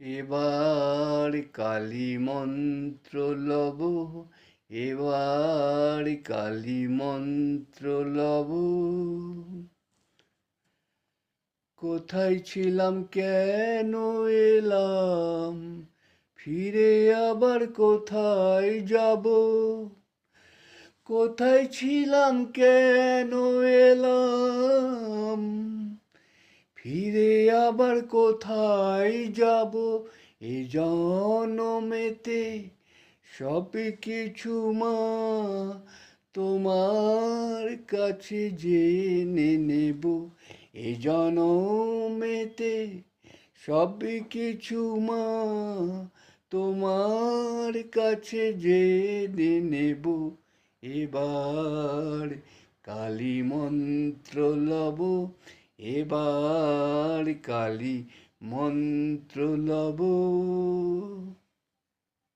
এবার কালী মন্ত্র লব, এবার কালী মন্ত্র লব। কোথায় ছিলাম কেন এলাম, ফিরে আবার কোথায় যাব? কোথায় ছিলাম কেন এলাম, ফিরে আবার কোথায় যাব? এ জনমেতে সব কিছু মা তোমার কাছে জেনে নেব। এ জনমেতে সব কিছু মা তোমার কাছে জেনে নেব। এবার কালী মন্ত্র লব, এবার কালী মন্ত্র লব।